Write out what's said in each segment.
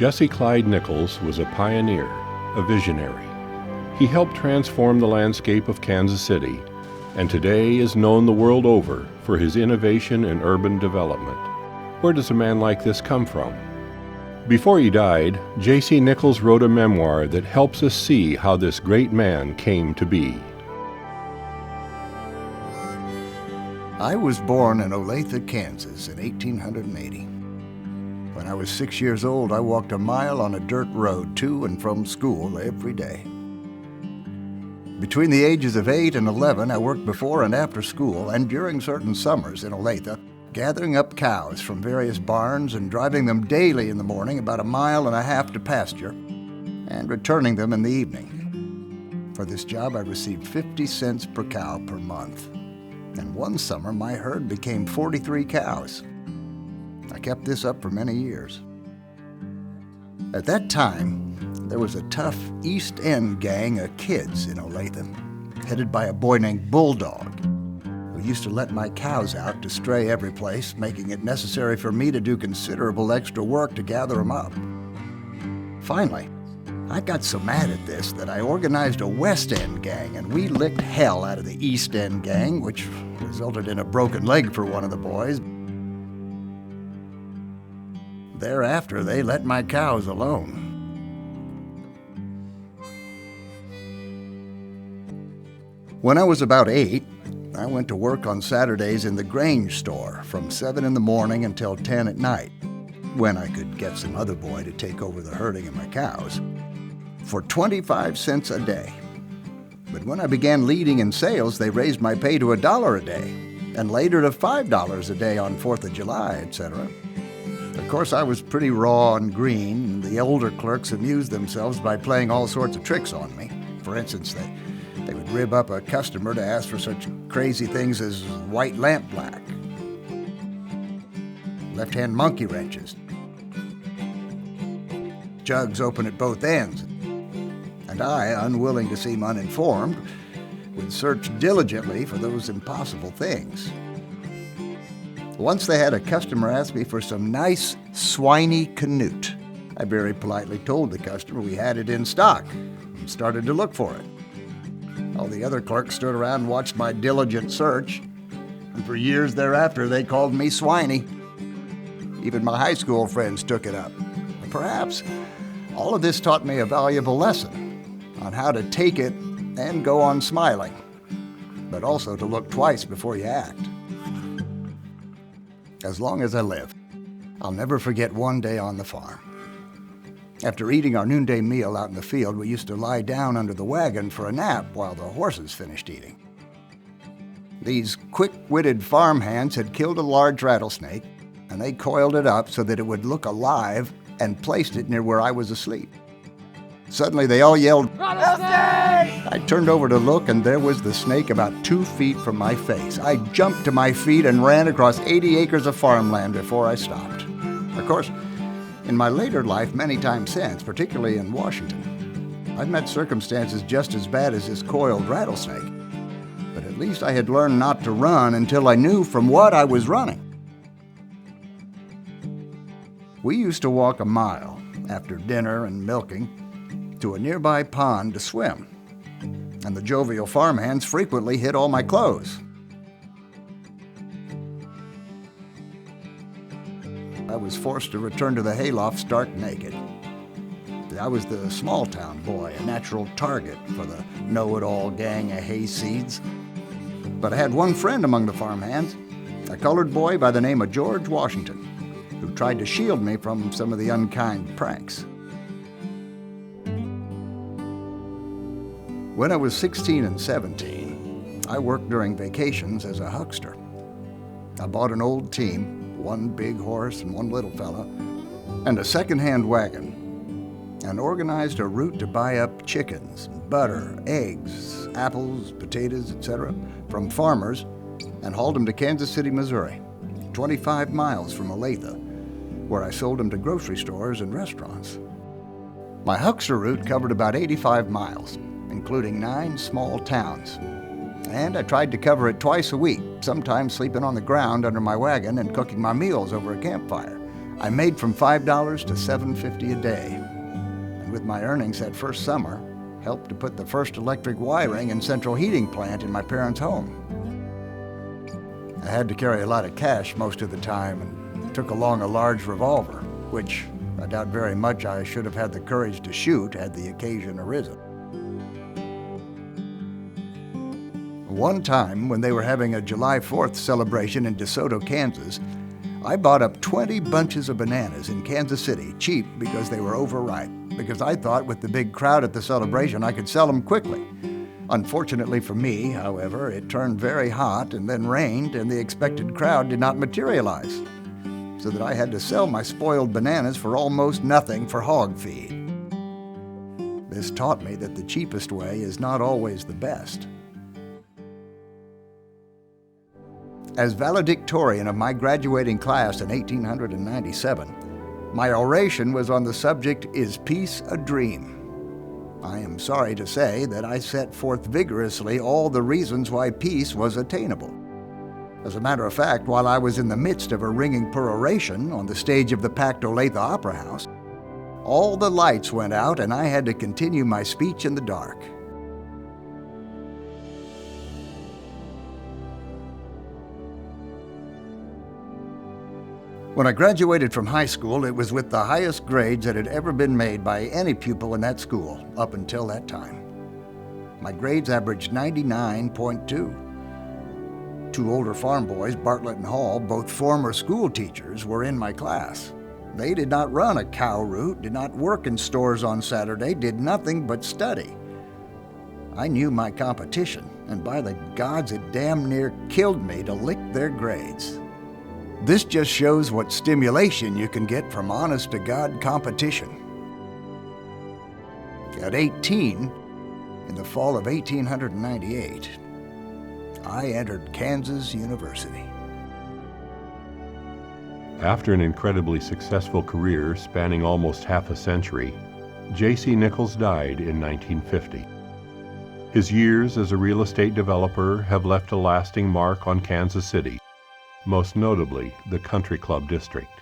Jesse Clyde Nichols was a pioneer, a visionary. He helped transform the landscape of Kansas City, and today is known the world over for his innovation in urban development. Where does a man like this come from? Before he died, J.C. Nichols wrote a memoir that helps us see how this great man came to be. I was born in Olathe, Kansas in 1880. When I was 6 years old, I walked a mile on a dirt road to and from school every day. Between the ages of 8 and 11, I worked before and after school and during certain summers in Olathe, gathering up cows from various barns and driving them daily in the morning about 1.5 miles to pasture and returning them in the evening. For this job, I received 50 cents per cow per month. And one summer, my herd became 43 cows. I kept this up for many years. At that time, there was a tough East End gang of kids in Olathe, headed by a boy named Bulldog, who used to let my cows out to stray every place, making it necessary for me to do considerable extra work to gather them up. Finally, I got so mad at this that I organized a West End gang, and we licked hell out of the East End gang, which resulted in a broken leg for one of the boys. Thereafter, they let my cows alone. When I was about 8, I went to work on Saturdays in the Grange store from 7 in the morning until 10 at night, when I could get some other boy to take over the herding of my cows, for 25 cents a day. But when I began leading in sales, they raised my pay to $1 a day, and later to $5 a day on 4th of July, etc. Of course, I was pretty raw and green, and the older clerks amused themselves by playing all sorts of tricks on me. For instance, they would rib up a customer to ask for such crazy things as white lamp black, left-hand monkey wrenches, jugs open at both ends, and I, unwilling to seem uninformed, would search diligently for those impossible things. Once they had a customer ask me for some nice swiney canute. I very politely told the customer we had it in stock and started to look for it. All the other clerks stood around and watched my diligent search, and for years thereafter they called me Swiney. Even my high school friends took it up. Perhaps all of this taught me a valuable lesson on how to take it and go on smiling, but also to look twice before you act. As long as I live, I'll never forget one day on the farm. After eating our noonday meal out in the field, we used to lie down under the wagon for a nap while the horses finished eating. These quick-witted farmhands had killed a large rattlesnake, and they coiled it up so that it would look alive and placed it near where I was asleep. Suddenly, they all yelled, "Rattlesnake!" I turned over to look, and there was the snake about 2 feet from my face. I jumped to my feet and ran across 80 acres of farmland before I stopped. Of course, in my later life, many times since, particularly in Washington, I've met circumstances just as bad as this coiled rattlesnake. But at least I had learned not to run until I knew from what I was running. We used to walk 1 mile after dinner and milking to a nearby pond to swim, and the jovial farmhands frequently hid all my clothes. I was forced to return to the hayloft stark naked. I was the small-town boy, a natural target for the know-it-all gang of hayseeds. But I had one friend among the farmhands, a colored boy by the name of George Washington, who tried to shield me from some of the unkind pranks. When I was 16 and 17, I worked during vacations as a huckster. I bought an old team, 1 big horse and 1 little fella, and a second-hand wagon, and organized a route to buy up chickens, butter, eggs, apples, potatoes, etc., from farmers, and hauled them to Kansas City, Missouri, 25 miles from Olathe, where I sold them to grocery stores and restaurants. My huckster route covered about 85 miles, including 9 small towns. And I tried to cover it twice a week, sometimes sleeping on the ground under my wagon and cooking my meals over a campfire. I made from $5 to $7.50 a day. And with my earnings that first summer, helped to put the first electric wiring and central heating plant in my parents' home. I had to carry a lot of cash most of the time and took along a large revolver, which I doubt very much I should have had the courage to shoot had the occasion arisen. One time, when they were having a July 4th celebration in DeSoto, Kansas, I bought up 20 bunches of bananas in Kansas City, cheap because they were overripe, because I thought with the big crowd at the celebration I could sell them quickly. Unfortunately for me, however, it turned very hot and then rained, and the expected crowd did not materialize, so that I had to sell my spoiled bananas for almost nothing for hog feed. This taught me that the cheapest way is not always the best. As valedictorian of my graduating class in 1897, my oration was on the subject, "Is Peace a Dream?" I am sorry to say that I set forth vigorously all the reasons why peace was attainable. As a matter of fact, while I was in the midst of a ringing peroration on the stage of the packed Olathe Opera House, all the lights went out and I had to continue my speech in the dark. When I graduated from high school, it was with the highest grades that had ever been made by any pupil in that school up until that time. My grades averaged 99.2. Two older farm boys, Bartlett and Hall, both former school teachers, were in my class. They did not run a cow route, did not work in stores on Saturday, did nothing but study. I knew my competition, and by the gods, it damn near killed me to lick their grades. This just shows what stimulation you can get from honest-to-God competition. At 18, in the fall of 1898, I entered Kansas University. After an incredibly successful career spanning almost half a century, J.C. Nichols died in 1950. His years as a real estate developer have left a lasting mark on Kansas City, most notably the Country Club District.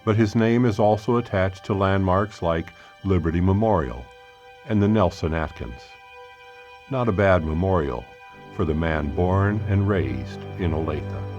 But his name is also attached to landmarks like Liberty Memorial and the Nelson Atkins. Not a bad memorial for the man born and raised in Olathe.